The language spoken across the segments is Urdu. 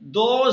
2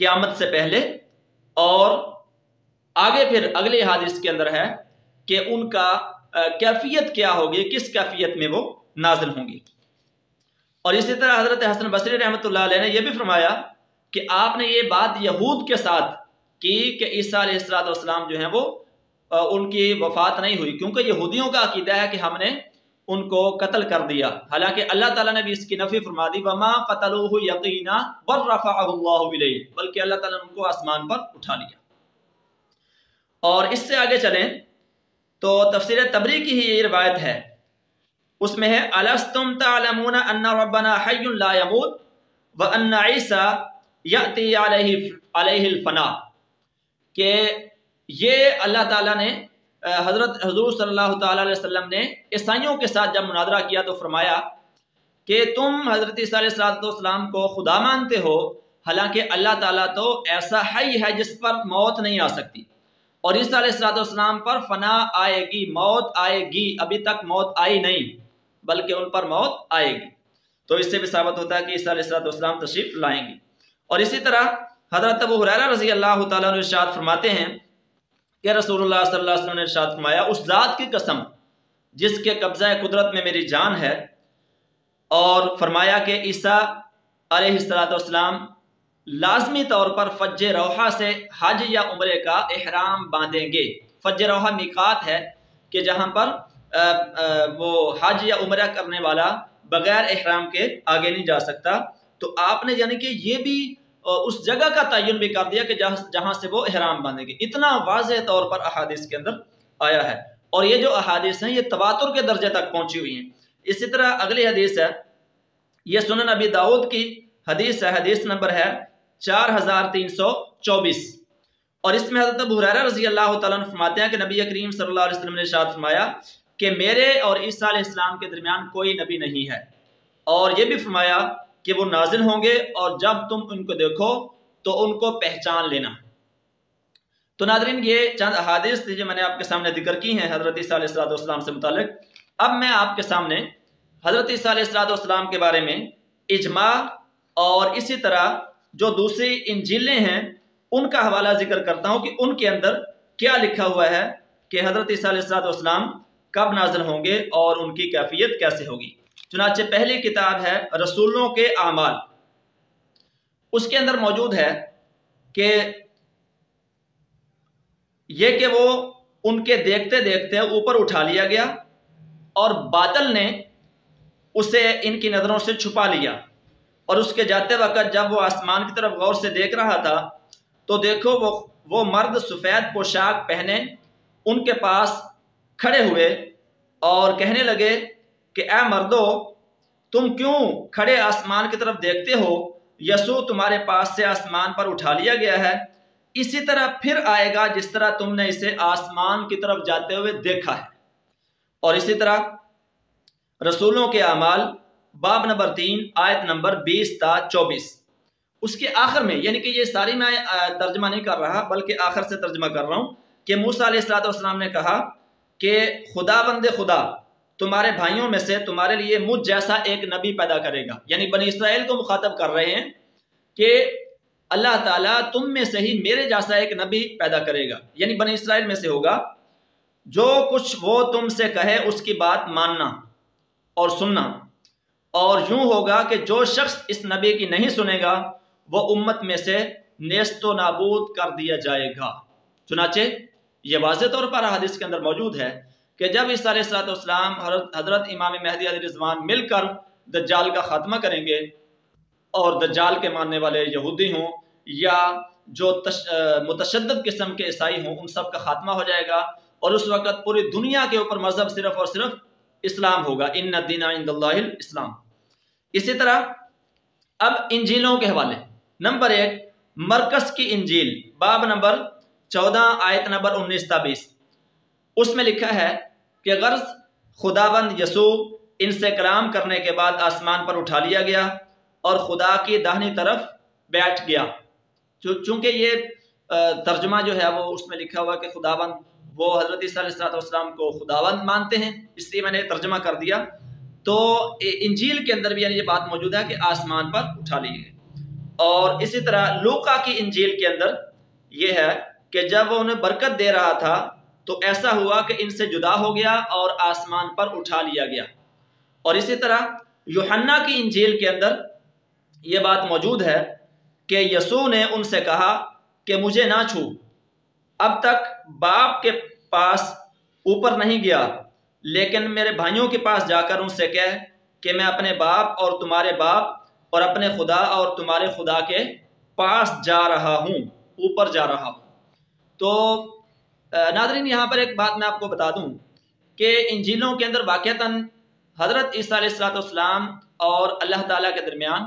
قیامت سے پہلے، اور آگے پھر اگلے حدیث کے اندر ہے کہ ان کا کیفیت کیا ہوگی، کس کیفیت میں وہ نازل ہوں گی۔ اور اسی طرح حضرت حسن بصری رحمۃ اللہ علیہ نے یہ بھی فرمایا کہ آپ نے یہ بات یہود کے ساتھ کی کہ عیسیٰ علیہ السلام جو ہیں وہ ان کی وفات نہیں ہوئی، کیونکہ یہودیوں کا عقیدہ ہے کہ ہم نے ان کو قتل کر دیا، حالانکہ اللہ تعالیٰ نے بھی اس کی نفی فرما دی، وَمَا قَتَلُوهُ يَقِينًا بَلْ رَفَعَهُ اللَّهُ إِلَيْهِ، بلکہ اللہ تعالیٰ نے ان کو آسمان پر اٹھا لیا۔ اور اس سے آگے چلیں تو تفسیر تبری کی ہی یہ روایت ہے، اس میں ہے أَلَسْتُمْ تَعْلَمُونَ أَنَّ رَبَّنَا حَيٌّ لَا يَمُوتُ وَأَنَّ عِيسَىٰ يَأْتِي عَلَيْهِ الْفَنَاءُ، کہ یہ اللہ تعالیٰ نے حضرت حضور صلی اللہ تعالیٰ علیہ وسلم نے عیسائیوں کے ساتھ جب مناظرہ کیا تو فرمایا کہ تم حضرت عیسیٰ علیہ السلام کو خدا مانتے ہو، حالانکہ اللہ تعالیٰ تو ایسا حی ہے جس پر موت نہیں آ سکتی، اور عیسیٰ علیہ السلام پر فنا آئے گی، موت آئے گی، ابھی تک موت آئی نہیں بلکہ ان پر موت آئے گی۔ تو اس سے بھی ثابت ہوتا ہے کہ عیسیٰ علیہ السلام تشریف لائیں گی۔ اور اسی طرح حضرت ابو ہریرہ رضی اللہ تعالیٰ عنہ ارشاد فرماتے ہیں کہ رسول اللہ صلی اللہ علیہ وسلم نے ارشاد فرمایا، اس ذات کی قسم جس کے قبضہ قدرت میں میری جان ہے، اور فرمایا کہ عیسیٰ علیہ السلام لازمی طور پر فج روحہ سے حج یا عمرے کا احرام باندھیں گے۔ فج روحہ میقات ہے کہ جہاں پر وہ حج یا عمرہ کرنے والا بغیر احرام کے آگے نہیں جا سکتا، تو آپ نے یعنی کہ یہ بھی اس جگہ کا تعین بھی کر دیا کہ جہاں سے وہ احرام باندھیں گے۔ اتنا واضح طور پر احادیث کے اندر آیا ہے، اور یہ جو احادیث ہیں یہ تواتر کے درجے تک پہنچی ہوئی ہیں۔ اسی طرح اگلی حدیث ہے، یہ سنن ابی داؤد کی حدیث ہے، حدیث نمبر ہے 4324، اور اس میں حضرت ابو ہریرہ رضی اللہ تعالیٰ عنہ فرماتے ہیں کہ نبی کریم صلی اللہ علیہ وسلم نے ارشاد فرمایا کہ میرے اور عیسیٰ علیہ السلام کے درمیان کوئی نبی نہیں ہے، اور یہ بھی فرمایا کہ وہ نازل ہوں گے، اور جب تم ان کو دیکھو تو ان کو پہچان لینا۔ تو ناظرین، یہ چند احادیث تھی جو میں نے آپ کے سامنے ذکر کی ہیں حضرت عیسیٰ علیہ السلام سے متعلق۔ اب میں آپ کے سامنے حضرت عیسیٰ علیہ السلام کے بارے میں اجماع اور اسی طرح جو دوسری انجیلیں ہیں ان کا حوالہ ذکر کرتا ہوں کہ ان کے اندر کیا لکھا ہوا ہے کہ حضرت عیسیٰ علیہ السلام کب نازل ہوں گے اور ان کی کیفیت کیسے ہوگی۔ چنانچہ پہلی کتاب ہے رسولوں کے اعمال، اس کے اندر موجود ہے کہ یہ کہ وہ ان کے دیکھتے دیکھتے اوپر اٹھا لیا گیا، اور باطل نے اسے ان کی نظروں سے چھپا لیا، اور اس کے جاتے وقت جب وہ آسمان کی طرف غور سے دیکھ رہا تھا تو دیکھو وہ مرد سفید پوشاک پہنے ان کے پاس کھڑے ہوئے اور کہنے لگے کہ اے مردو، تم کیوں کھڑے آسمان کی طرف دیکھتے ہو؟ یسوع تمہارے پاس سے آسمان پر اٹھا لیا گیا ہے، اسی طرح پھر آئے گا جس طرح تم نے اسے آسمان کی طرف جاتے ہوئے دیکھا ہے۔ اور اسی طرح رسولوں کے اعمال باب نمبر 3 آیت نمبر 20 تا 24، اس کے آخر میں، یعنی کہ یہ ساری میں ترجمہ نہیں کر رہا بلکہ آخر سے ترجمہ کر رہا ہوں، کہ موسیٰ علیہ السلام نے کہا کہ خدا بند خدا تمہارے بھائیوں میں سے تمہارے لیے مجھ جیسا ایک نبی پیدا کرے گا، یعنی بنی اسرائیل کو مخاطب کر رہے ہیں کہ اللہ تعالیٰ تم میں سے ہی میرے جیسا ایک نبی پیدا کرے گا، یعنی بنی اسرائیل میں سے ہوگا، جو کچھ وہ تم سے کہے اس کی بات ماننا اور سننا، اور یوں ہوگا کہ جو شخص اس نبی کی نہیں سنے گا وہ امت میں سے نیست و نابود کر دیا جائے گا۔ چنانچہ یہ واضح طور پر حدیث کے اندر موجود ہے کہ جب عیسیٰ علیہ السلام حضرت امام مہدی علیہ الرضوان مل کر دجال کا خاتمہ کریں گے، اور دجال کے ماننے والے یہودی ہوں یا جو متشدد قسم کے عیسائی ہوں ان سب کا خاتمہ ہو جائے گا، اور اس وقت پوری دنیا کے اوپر مذہب صرف اور صرف اسلام ہوگا، ان الدین عند اللہ الاسلام۔ اسی طرح اب انجیلوں کے حوالے، نمبر 1 مرکز کی انجیل باب نمبر 14 آیت نمبر 19 تا 20، اس میں لکھا ہے کہ غرض خداوند یسوع ان سے کلام کرنے کے بعد آسمان پر اٹھا لیا گیا اور خدا کی داہنی طرف بیٹھ گیا۔ چونکہ یہ ترجمہ جو ہے وہ اس میں لکھا ہوا کہ خداوند، وہ حضرت عیسیٰ علیہ السلام کو خداوند مانتے ہیں، اس لیے میں نے ترجمہ کر دیا۔ تو انجیل کے اندر بھی یعنی یہ بات موجود ہے کہ آسمان پر اٹھا لیے گئے۔ اور اسی طرح لوقا کی انجیل کے اندر یہ ہے کہ جب وہ انہیں برکت دے رہا تھا تو ایسا ہوا کہ ان سے جدا ہو گیا اور آسمان پر اٹھا لیا گیا۔ اور اسی طرح یوحنا کی انجیل کے اندر یہ بات موجود ہے کہ یسوع نے ان سے کہا کہ مجھے نہ چھو، اب تک باپ کے پاس اوپر نہیں گیا، لیکن میرے بھائیوں کے پاس جا کر ان سے کہہ کہ میں اپنے باپ اور تمہارے باپ اور اپنے خدا اور تمہارے خدا کے پاس جا رہا ہوں، اوپر جا رہا ہوں۔ تو ناظرین، یہاں پر ایک بات میں آپ کو بتا دوں کہ انجیلوں کے اندر واقعتاً حضرت عیسیٰ علیہ السلام اور اللہ تعالیٰ کے درمیان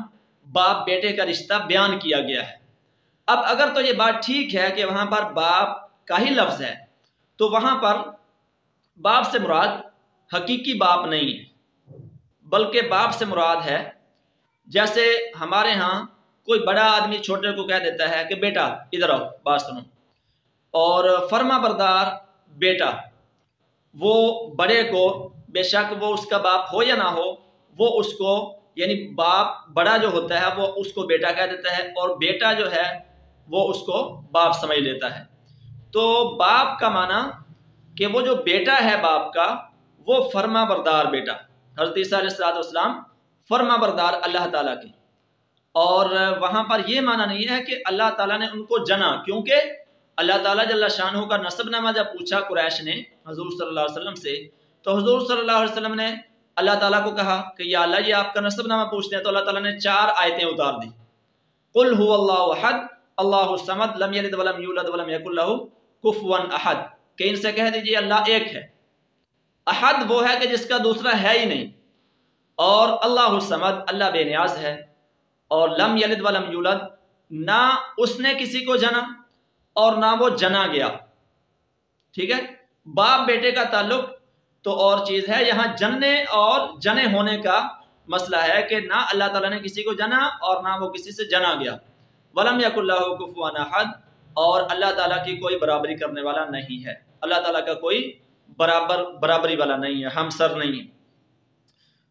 باپ بیٹے کا رشتہ بیان کیا گیا ہے۔ اب اگر تو یہ بات ٹھیک ہے کہ وہاں پر باپ کا ہی لفظ ہے، تو وہاں پر باپ سے مراد حقیقی باپ نہیں ہے، بلکہ باپ سے مراد ہے جیسے ہمارے ہاں کوئی بڑا آدمی چھوٹے کو کہہ دیتا ہے کہ بیٹا ادھر آؤ بات سنو، اور فرما بردار بیٹا وہ بڑے کو، بے شک وہ اس کا باپ ہو یا نہ ہو، وہ اس کو یعنی باپ بڑا جو ہوتا ہے وہ اس کو بیٹا کہہ دیتا ہے، اور بیٹا جو ہے وہ اس کو باپ سمجھ لیتا ہے۔ تو باپ کا معنی کہ وہ جو بیٹا ہے باپ کا وہ فرما بردار بیٹا، حضرت عیسیٰ علیہ السلام فرما بردار اللہ تعالیٰ کے۔ اور وہاں پر یہ معنی نہیں ہے کہ اللہ تعالیٰ نے ان کو جنا، کیونکہ اللہ تعالیٰ جل شانہ کا نسب نامہ جب پوچھا قریش نے حضور صلی اللہ علیہ وسلم سے، تو حضور صلی اللہ علیہ وسلم نے اللہ تعالیٰ کو کہا کہ یا اللہ یہ آپ کا نسب نامہ پوچھتے ہیں، تو اللہ تعالیٰ نے 4 آیتیں اتار دی۔ قل هو اللہ احد اللہ الصمد لم یلد ولم یولد ولم یکن لہ کفوا احد، کہ ان سے کہہ دیجئے اللہ ایک ہے، احد وہ ہے کہ جس کا دوسرا ہے ہی نہیں، اور اللہ الصمد اللہ بے نیاز ہے، اور لم یلد ولم یولد نہ اس نے کسی کو جنا اور نہ وہ جنا گیا۔ ٹھیک ہے، باپ بیٹے کا تعلق تو اور چیز ہے، یہاں جننے اور جنے ہونے کا مسئلہ ہے کہ نہ اللہ تعالیٰ نے کسی کو جنا اور نہ وہ کسی سے جنا گیا۔ ولم یکن لہ کفوا احد، اور اللہ تعالیٰ کی کوئی برابری کرنے والا نہیں ہے، اللہ تعالیٰ کا کوئی برابری والا نہیں ہے، ہمسر نہیں ہے۔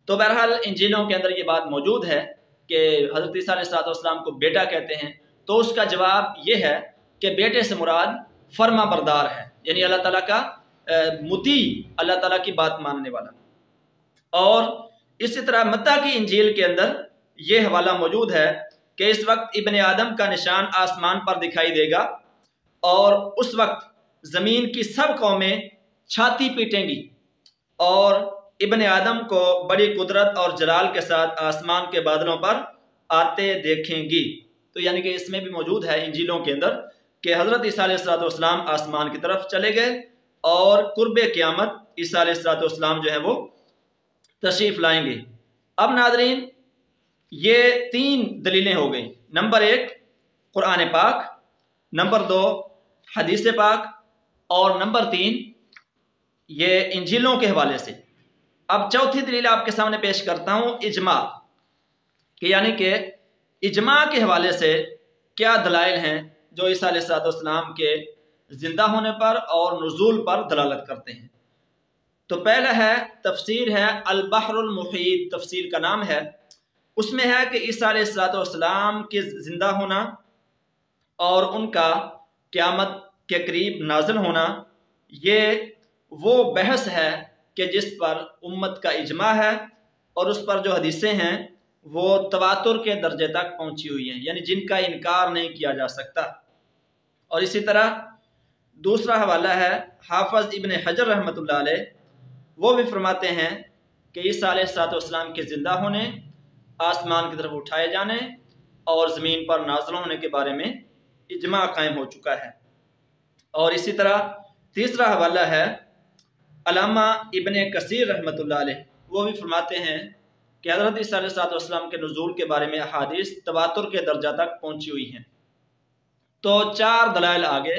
تو بہرحال انجیلوں کے اندر یہ بات موجود ہے کہ حضرت عیسیٰ علیہ السلام کو بیٹا کہتے ہیں، تو اس کا جواب یہ ہے کہ بیٹے سے مراد فرما بردار ہے، یعنی اللہ تعالیٰ کا مطیع، اللہ تعالیٰ کی بات ماننے والا۔ اور اسی طرح متی کی انجیل کے اندر یہ حوالہ موجود ہے کہ اس وقت ابن آدم کا نشان آسمان پر دکھائی دے گا، اور اس وقت زمین کی سب قومیں چھاتی پیٹیں گی اور ابن آدم کو بڑی قدرت اور جلال کے ساتھ آسمان کے بادلوں پر آتے دیکھیں گی۔ تو یعنی کہ اس میں بھی موجود ہے انجیلوں کے اندر کہ حضرت عیسیٰ علیہ السلام آسمان کی طرف چلے گئے، اور قرب قیامت عیسیٰ علیہ السلام جو ہے وہ تشریف لائیں گے۔ اب ناظرین، یہ 3 دلیلیں ہو گئیں، نمبر 1 قرآن پاک، نمبر 2 حدیث پاک، اور نمبر 3 یہ انجیلوں کے حوالے سے۔ اب چوتھی دلیل آپ کے سامنے پیش کرتا ہوں، اجماع، کہ یعنی کہ اجماع کے حوالے سے کیا دلائل ہیں جو عیسیٰ علیہ السلام کے زندہ ہونے پر اور نزول پر دلالت کرتے ہیں۔ تو پہلا ہے تفسیر ہے البحر المحیط، تفسیر کا نام ہے، اس میں ہے کہ عیسیٰ علیہ السلام کے زندہ ہونا اور ان کا قیامت کے قریب نازل ہونا، یہ وہ بحث ہے کہ جس پر امت کا اجماع ہے، اور اس پر جو حدیثیں ہیں وہ تواتر کے درجے تک پہنچی ہوئی ہیں، یعنی جن کا انکار نہیں کیا جا سکتا۔ اور اسی طرح دوسرا حوالہ ہے حافظ ابن حجر رحمۃ اللہ علیہ، وہ بھی فرماتے ہیں کہ عیسیٰ علیہ السلام کے زندہ ہونے، آسمان کی طرف اٹھائے جانے اور زمین پر نازل ہونے کے بارے میں اجماع قائم ہو چکا ہے۔ اور اسی طرح تیسرا حوالہ ہے علامہ ابن کثیر رحمۃ اللہ علیہ، وہ بھی فرماتے ہیں کہ حضرت عیسیٰ علیہ السلام کے نزول کے بارے میں احادیث تواتر کے درجہ تک پہنچی ہوئی ہیں۔ تو 4 دلائل آگے،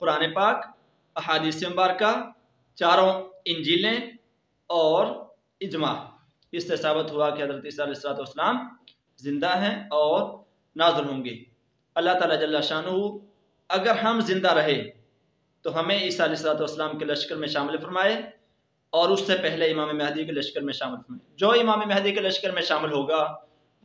قرآن پاک، احادیث مبارکہ، 4 انجیلیں اور اجماع، اس سے ثابت ہوا کہ حضرت عیسیٰ علیہ السلام زندہ ہیں اور نازل ہوں گے۔ اللہ تعالیٰ جل شانہ اگر ہم زندہ رہے تو ہمیں عیسیٰ علیہ السلام کے لشکر میں شامل فرمائے، اور اس سے پہلے امام مہدی کے لشکر میں شامل فرمائے۔ جو امام مہدی کے لشکر میں شامل ہوگا